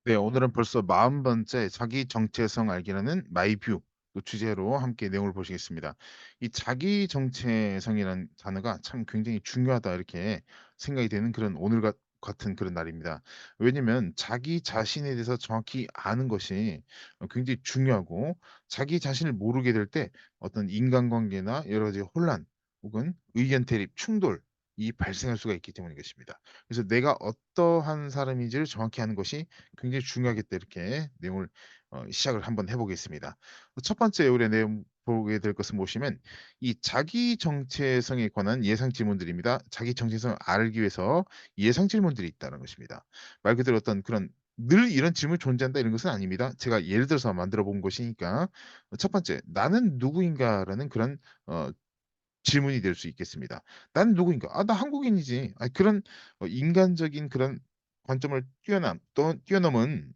네, 오늘은 벌써 40번째 자기 정체성 알기라는 마이뷰 주제로 함께 내용을 보시겠습니다. 이 자기 정체성이라는 단어가 참 굉장히 중요하다 이렇게 생각이 되는 그런 오늘 같은 그런 날입니다. 왜냐면 자기 자신에 대해서 정확히 아는 것이 굉장히 중요하고 자기 자신을 모르게 될 때 어떤 인간관계나 여러 가지 혼란 혹은 의견 대립, 충돌이 발생할 수가 있기 때문인 것입니다. 그래서 내가 어떠한 사람인지를 정확히 아는 것이 굉장히 중요하겠다 이렇게 내용을 시작을 한번 해 보겠습니다. 첫 번째 우리의 내용 보게 될 것은 무엇이면 이 자기 정체성에 관한 예상 질문들입니다. 자기 정체성을 알기 위해서 예상 질문들이 있다는 것입니다. 말 그대로 어떤 그런 늘 이런 질문이 존재한다 이런 것은 아닙니다. 제가 예를 들어서 만들어 본 것이니까 첫 번째 '나는 누구인가.'라는 그런 어 질문이 될 수 있겠습니다. '난 누구인가? 아 나 한국인이지.' 그런 인간적인 그런 관점을 뛰어넘은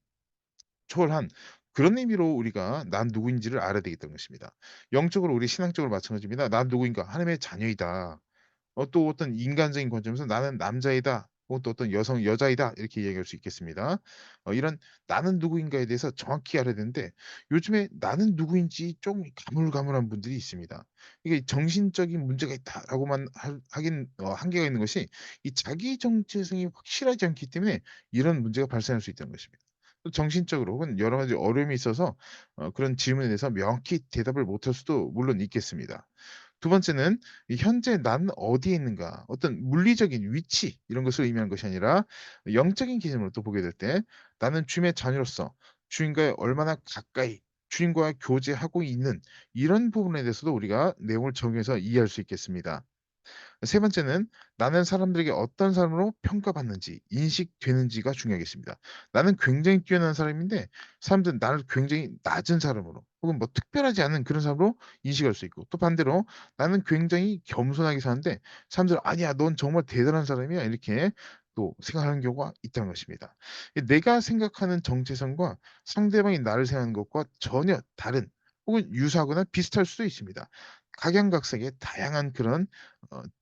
초월한 그런 의미로 우리가 '난 누구인지를 알아야 되겠다는 것입니다. 영적으로 우리 신앙적으로 마찬가지입니다. '난 누구인가? 하나님의 자녀이다.' 또 어떤 인간적인 관점에서 '나는 남자이다.' 혹은 또 어떤 여자이다.' 이렇게 이야기할 수 있겠습니다. 이런 '나는 누구인가.'에 대해서 정확히 알아야 되는데 요즘에 '나는 누구인지 좀 가물가물한 분들이 있습니다. 이게 '정신적인 문제가 있다.'라고만 하긴 한계가 있는 것이 이 자기 정체성이 확실하지 않기 때문에 이런 문제가 발생할 수 있다는 것입니다. 또 정신적으로 혹은 여러 가지 어려움이 있어서 그런 질문에 대해서 명확히 대답을 못할 수도 물론 있겠습니다. 두 번째는 이 현재 나는 어디에 있는가 어떤 물리적인 위치 이런 것을 의미하는 것이 아니라 영적인 기준으로 또 보게 될 때 나는 주님의 자녀로서 주님과 얼마나 가까이 주님과 교제하고 있는 이런 부분에 대해서도 우리가 내용을 정해서 이해할 수 있겠습니다. 세 번째는 나는 사람들에게 어떤 사람으로 평가받는지 인식되는지가 중요하겠습니다. 나는 굉장히 뛰어난 사람인데 사람들은 나를 굉장히 낮은 사람으로 혹은 뭐 특별하지 않은 그런 사람으로 인식할 수 있고 또 반대로 나는 굉장히 겸손하게 사는데 사람들은 "아니야. 넌 정말 대단한 사람이야." 이렇게 또 생각하는 경우가 있다는 것입니다. 내가 생각하는 정체성과 상대방이 나를 생각하는 것과 전혀 다른 혹은 유사하거나 비슷할 수도 있습니다. 각양각색의 다양한 그런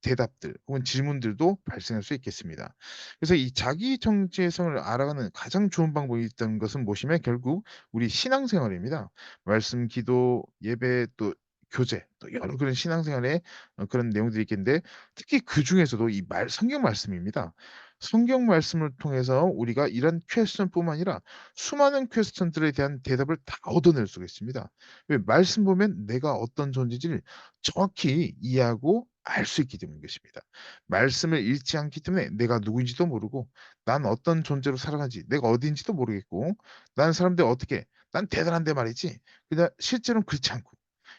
대답들 혹은 질문들도 발생할 수 있겠습니다. 그래서 이 자기 정체성을 알아가는 가장 좋은 방법이 있다는 것은 무엇이면 결국 우리 신앙생활입니다. 말씀, 기도, 예배 또 교제 또 여러 그런 신앙생활의 그런 내용들이 있겠는데 특히 그중에서도 이 성경 말씀입니다. 성경 말씀을 통해서 우리가 이런 퀘스천뿐만 아니라 수많은 퀘스천들에 대한 대답을 다 얻어낼 수가 있습니다. 왜 말씀 보면 내가 어떤 존재인지를 정확히 이해하고 알 수 있기 때문인 것입니다. 말씀을 읽지 않기 때문에 내가 누구인지도 모르고 난 어떤 존재로 살아가는지 내가 어디인지도 모르겠고 나는 사람들이 어떻게 '난 대단한데.' 말이지 그냥 실제로는 그렇지 않고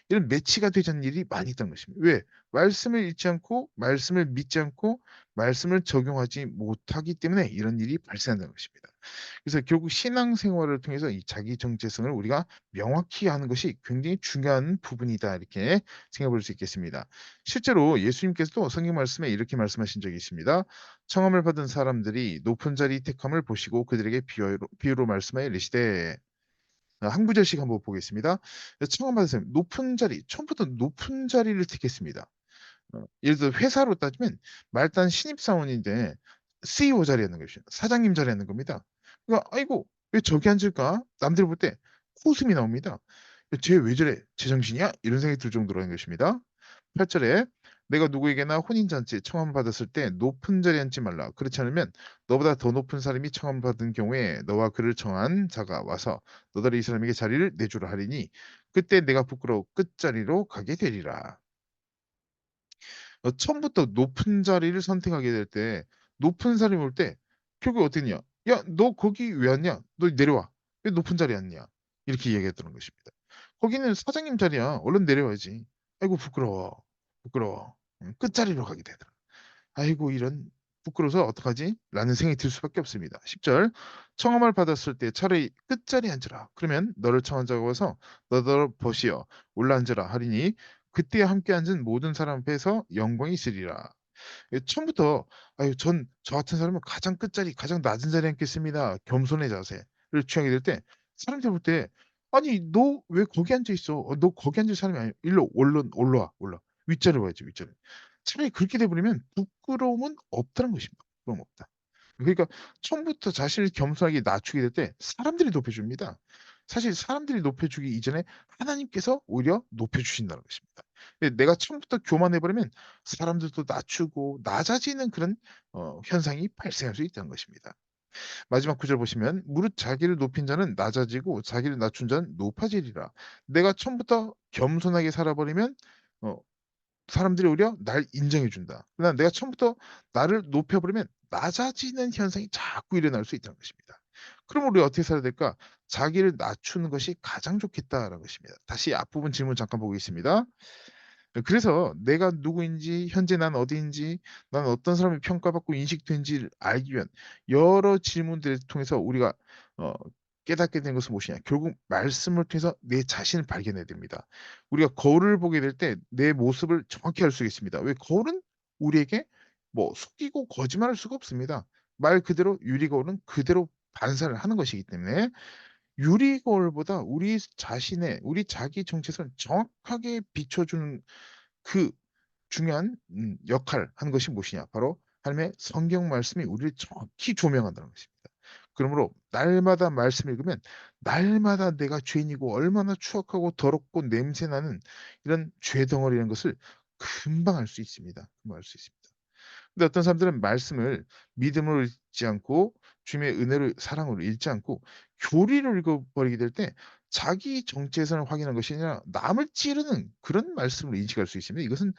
이런 매치가 되지 않는 일이 많이 있다는 것입니다. 왜? 말씀을 읽지 않고 말씀을 믿지 않고 말씀을 적용하지 못하기 때문에 이런 일이 발생한다는 것입니다. 그래서 결국 신앙생활을 통해서 이 자기 정체성을 우리가 명확히 아는 것이 굉장히 중요한 부분이다 이렇게 생각해 볼 수 있겠습니다. 실제로 예수님께서도 성경 말씀에 이렇게 말씀하신 적이 있습니다. 청함을 받은 사람들이 높은 자리 택함을 보시고 그들에게 비유로 말씀하여 이르시되 한 구절씩 한번 보겠습니다. 청함 받은 사람 높은 자리 처음부터 높은 자리를 택했습니다. 예를 들어 회사로 따지면 말단 신입사원인데 CEO 자리에 있는 것이죠. 사장님 자리에 있는 겁니다. 그러니까 '아이고 왜 저기 앉을까?' 남들이 볼 때 코웃음이 나옵니다. '쟤 왜 저래? 제정신이야?' 이런 생각이 들 정도라는 것입니다. 8 절에 "내가 누구에게나 혼인 잔치에 청함을 받았을 때 높은 자리에 앉지 말라. 그렇지 않으면 너보다 더 높은 사람이 청함을 받은 경우에 너와 그를 청한 자가 와서 너더러 이 사람에게 자리를 내주라 하리니 그때 내가 부끄러워 끝자리로 가게 되리라." 처음부터 높은 자리를 선택하게 될 때 높은 사람이 올 때 결국 어떻게 했냐. "야 너 거기 왜 왔냐? 너 내려와. 왜 높은 자리에 앉냐?" 이렇게 이야기했다는 것입니다. "거기는 사장님 자리야. 얼른 내려와야지." "아이고 부끄러워. 부끄러워." 끝자리로 가게 되더라. '아이고 이런 부끄러워서 어떡하지?' 라는 생각이 들 수밖에 없습니다. 10 절 "청함을 받았을 때 차라리 끝자리에 앉으라. 그러면 너를 청한 자가 와서 너더러 보시어 올라앉으라 하리니 그때 함께 앉은 모든 사람 앞에서 영광이 있으리라." 처음부터 "아유 전 저 같은 사람은 가장 끝자리 가장 낮은 자리에 앉겠습니다." 겸손의 자세를 취하게 될 때 사람들이 볼 때 "아니 너 왜 거기 앉아 있어? 너 거기 앉을 사람이 아니야. 일로 얼른 올라와, 올라와. 윗자리로 와야지 윗자리." 차라리 그렇게 돼 버리면 부끄러움은 없다는 것입니다. 부끄러움 없다. 그러니까 처음부터 자신을 겸손하게 낮추게 될 때 사람들이 높여 줍니다. 사실 사람들이 높여 주기 이전에 하나님께서 오히려 높여 주신다는 것입니다. 근데 내가 처음부터 교만해 버리면 사람들도 낮추고 낮아지는 그런 현상이 발생할 수 있다는 것입니다. 마지막 구절 보시면 "무릇 자기를 높인 자는 낮아지고 자기를 낮춘 자는 높아지리라." 내가 처음부터 겸손하게 살아 버리면 어 사람들이 오히려 날 인정해 준다. 그러나 내가 처음부터 나를 높여 버리면 낮아지는 현상이 자꾸 일어날 수 있다는 것입니다. 그럼 우리 어떻게 살아야 될까? "자기를 낮추는 것이 가장 좋겠다."라는 것입니다. 다시 앞부분 질문 잠깐 보겠습니다. 그래서 내가 누구인지, 현재 난 어디인지, 난 어떤 사람이 평가받고 인식된지를 알기 위한 여러 질문들을 통해서 우리가 어 깨닫게 된 것은 무엇이냐? 결국 말씀을 통해서 내 자신을 발견해야 됩니다. 우리가 거울을 보게 될 때 내 모습을 정확히 알 수 있습니다. 왜 거울은 우리에게 뭐 속이고 거짓말할 수가 없습니다. 말 그대로 유리 거울은 그대로 반사를 하는 것이기 때문에 유리 거울보다 우리 자기 정체성을 정확하게 비춰주는 그 중요한 역할을 하는 것이 무엇이냐? 바로 하나님의 성경 말씀이 우리를 정확히 조명한다는 것입니다. 그러므로 날마다 말씀을 읽으면 날마다 내가 죄인이고 얼마나 추악하고 더럽고 냄새 나는 이런 죄 덩어리라는 것을 금방 알 수 있습니다. 금방 알 수 있습니다. 근데 어떤 사람들은 말씀을 믿음으로 읽지 않고 주님의 은혜로 사랑으로 읽지 않고 교리로 읽어버리게 될 때 자기 정체성을 확인한 것이 아니라 남을 찌르는 그런 말씀을 인식할 수 있습니다. 이것은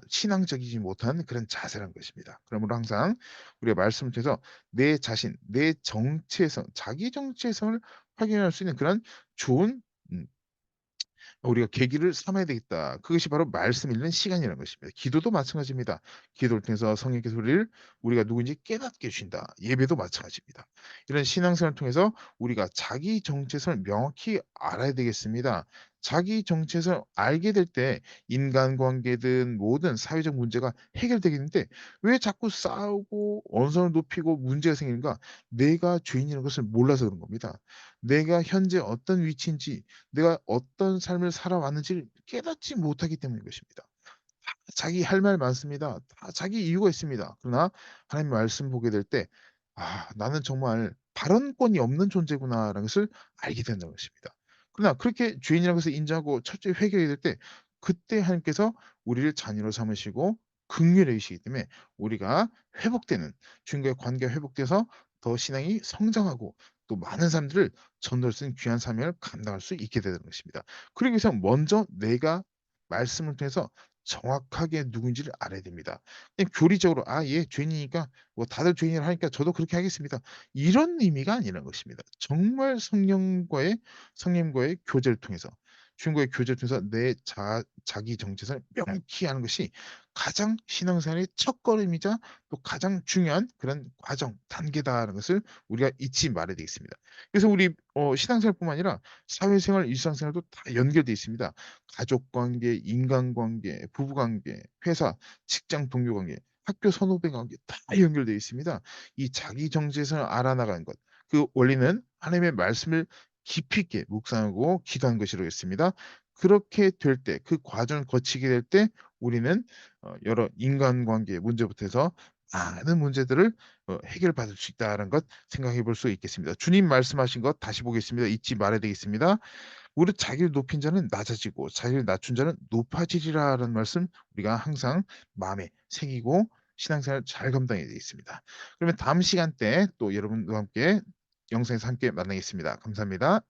신앙적이지 못한 그런 자세라는 것입니다. 그러므로 항상 우리가 말씀을 통해서 내 자신, 내 정체성, 자기 정체성을 확인할 수 있는 그런 좋은 음 우리가 계기를 삼아야 되겠다. 그것이 바로 말씀 읽는 시간이라는 것입니다. 기도도 마찬가지입니다. 기도를 통해서 성령께서 우리를 우리가 누구인지 깨닫게 해 주신다. 예배도 마찬가지입니다. 이런 신앙생활을 통해서 우리가 자기 정체성을 명확히 알아야 되겠습니다. 자기 정체성을 알게 될 때 인간관계든 모든 사회적 문제가 해결되겠는데 왜 자꾸 싸우고 언성을 높이고 문제가 생기는가? 내가 죄인이라는 것을 몰라서 그런 겁니다. 내가 현재 어떤 위치인지 내가 어떤 삶을 살아왔는지를 깨닫지 못하기 때문인 것입니다. 다 자기 할 말 많습니다. 다 자기 이유가 있습니다. 그러나 하나님 말씀 보게 될 때 '아 나는 정말 발언권이 없는 존재구나.'라는 것을 알게 된다는 것입니다. 그러나 그렇게 죄인이라는 것을 인정하고 철저히 회개하게 될 때 그때 하나님께서 우리를 자녀로 삼으시고 긍휼히 여기시기 때문에 우리가 회복되는 주님과의 관계가 회복돼서 더 신앙이 성장하고 또 많은 사람들을 전도할 수 있는 귀한 사명을 감당할 수 있게 되는 것입니다. 그러기 위해서 먼저 내가 말씀을 통해서 정확하게 누군지를 알아야 됩니다. 그냥 교리적으로 '아 얘 죄인이니까 뭐 다들 죄인이라 하니까 저도 그렇게 하겠습니다.' 이런 의미가 아니라는 것입니다. 정말 성령과의 교제를 통해서 주님과의 교제를 통해서 내 자기 정체성을 명확히 아는 것이 가장 신앙생활의 첫걸음이자 또 가장 중요한 그런 과정, 단계다라는 것을 우리가 잊지 말아야 되겠습니다. 그래서 우리 신앙생활뿐만 아니라 사회생활, 일상생활도 다 연결돼 있습니다. 가족 관계, 인간관계, 부부관계, 회사, 직장 동료 관계, 학교 선후배 관계 다 연결되어 있습니다. 이 자기 정체성을 알아나가는 것, 그 원리는 하나님의 말씀을 깊이 있게 묵상하고 기도하는 것이라겠습니다. 그렇게 될 때 그 과정을 거치게 될 때 우리는 여러 인간관계 문제부터 해서 많은 문제들을 해결받을 수 있다는 것 생각해 볼 수 있겠습니다. 주님 말씀하신 것 다시 보겠습니다. 잊지 말아야 되겠습니다. "무릇 자기를 높인 자는 낮아지고 자기를 낮춘 자는 높아지리라."라는 말씀 우리가 항상 마음에 새기고 신앙생활 잘 감당해야 되겠습니다. 그러면 다음 시간대에 또 여러분과 함께 영상에서 함께 만나겠습니다. 감사합니다.